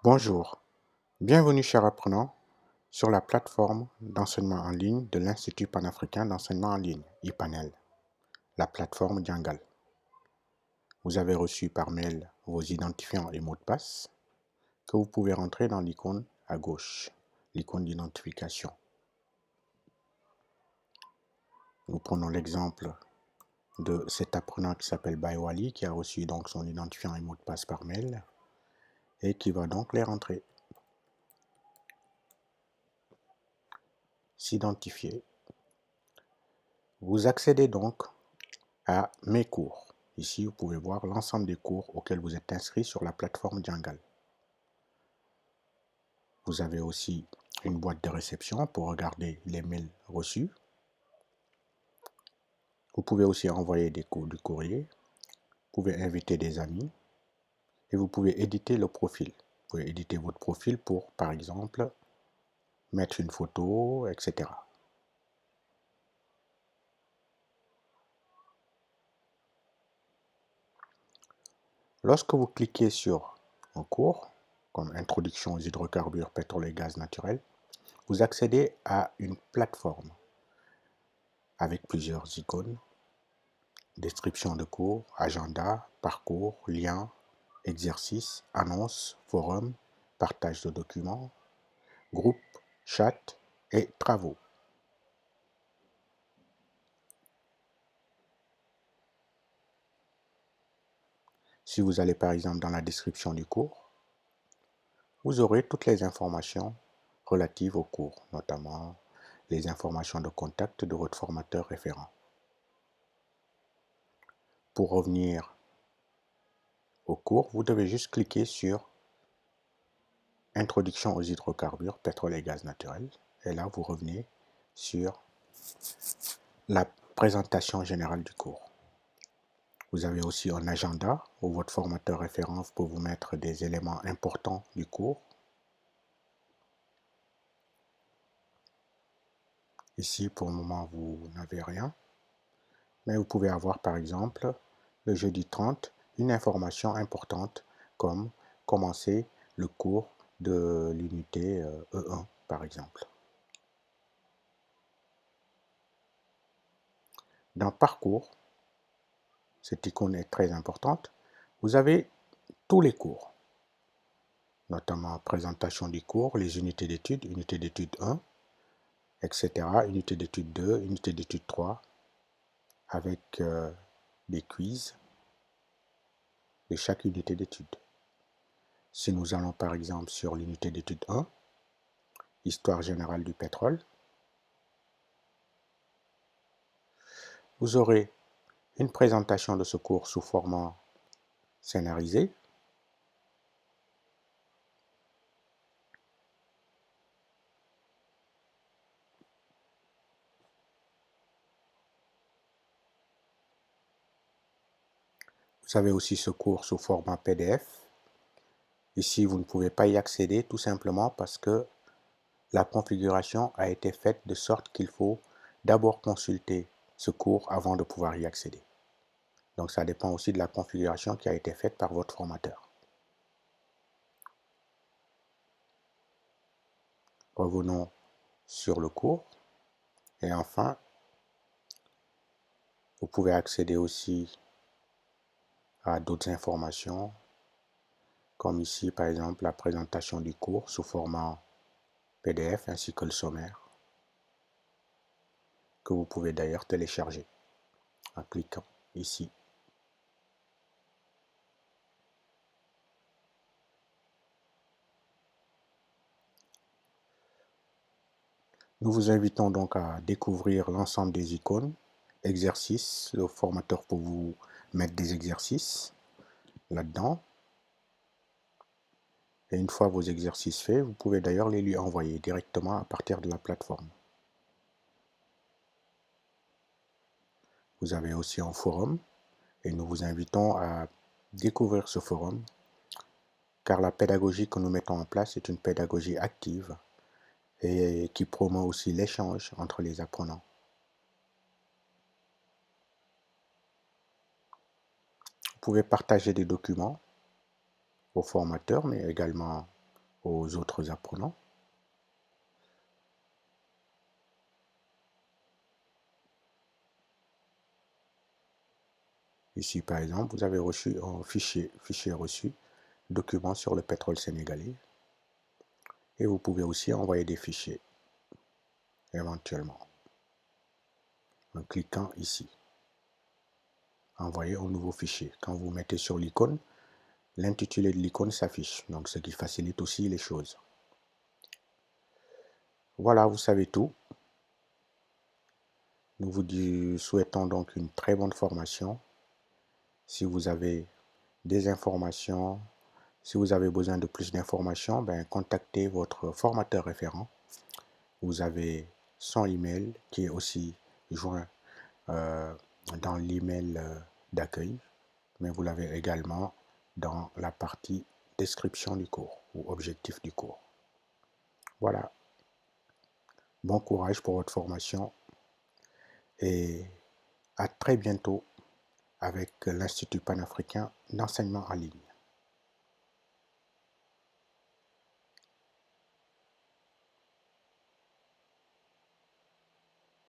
Bonjour, bienvenue chers apprenants sur la plateforme d'enseignement en ligne de l'Institut panafricain d'enseignement en ligne, IPANEL, la plateforme Djangal. Vous avez reçu par mail vos identifiants et mots de passe que vous pouvez rentrer dans l'icône à gauche, l'icône d'identification. Nous prenons l'exemple de cet apprenant qui s'appelle Baywali qui a reçu donc son identifiant et mot de passe par mail et qui va donc les rentrer. S'identifier. Vous accédez donc à mes cours. Ici, vous pouvez voir l'ensemble des cours auxquels vous êtes inscrit sur la plateforme Djangal. Vous avez aussi une boîte de réception pour regarder les mails reçus. Vous pouvez aussi envoyer du courrier. Vous pouvez inviter des amis. Et vous pouvez éditer le profil. Vous pouvez éditer votre profil pour, par exemple, mettre une photo, etc. Lorsque vous cliquez sur un cours, comme Introduction aux hydrocarbures, pétrole et gaz naturel, vous accédez à une plateforme avec plusieurs icônes, description de cours, agenda, parcours, liens, exercices, annonces, forums, partage de documents, groupe, chat et travaux. Si vous allez par exemple dans la description du cours, vous aurez toutes les informations relatives au cours, notamment les informations de contact de votre formateur référent. Pour revenir au cours, vous devez juste cliquer sur Introduction aux hydrocarbures, pétrole et gaz naturel. Et là, vous revenez sur la présentation générale du cours. Vous avez aussi un agenda où votre formateur référent peut vous mettre des éléments importants du cours. Ici, pour le moment, vous n'avez rien. Mais vous pouvez avoir, par exemple, le jeudi 30, une information importante comme commencer le cours de l'unité E1, par exemple. Dans Parcours, cette icône est très importante, vous avez tous les cours, notamment présentation du cours, les unités d'études, unité d'étude 1, etc., unité d'étude 2, unité d'étude 3, avec des quiz de chaque unité d'étude. Si nous allons par exemple sur l'unité d'étude 1, Histoire générale du pétrole, vous aurez une présentation de ce cours sous format scénarisé. Vous avez aussi ce cours sous format PDF. Ici, vous ne pouvez pas y accéder tout simplement parce que la configuration a été faite de sorte qu'il faut d'abord consulter ce cours avant de pouvoir y accéder. Donc ça dépend aussi de la configuration qui a été faite par votre formateur. Revenons sur le cours. Et enfin, vous pouvez accéder aussi à d'autres informations, comme ici par exemple la présentation du cours sous format PDF ainsi que le sommaire, que vous pouvez d'ailleurs télécharger en cliquant ici. Nous vous invitons donc à découvrir l'ensemble des icônes, exercices, le formateur pour vous mettre des exercices là-dedans. Et une fois vos exercices faits, vous pouvez d'ailleurs les lui envoyer directement à partir de la plateforme. Vous avez aussi un forum et nous vous invitons à découvrir ce forum car la pédagogie que nous mettons en place est une pédagogie active et qui promeut aussi l'échange entre les apprenants. Vous pouvez partager des documents aux formateurs, mais également aux autres apprenants. Ici, par exemple, vous avez reçu un fichier reçu, document sur le pétrole sénégalais. Et vous pouvez aussi envoyer des fichiers, éventuellement, en cliquant ici. Envoyer un nouveau fichier. Quand vous mettez sur l'icône, l'intitulé de l'icône s'affiche, donc ce qui facilite aussi les choses. Voilà, vous savez tout. Nous vous souhaitons donc une très bonne formation. Si vous avez des informations, si vous avez besoin de plus d'informations, contactez votre formateur référent. Vous avez son email qui est aussi joint dans l'email d'accueil, mais vous l'avez également dans la partie description du cours ou objectif du cours. Voilà. Bon courage pour votre formation et à très bientôt avec l'Institut panafricain d'enseignement en ligne.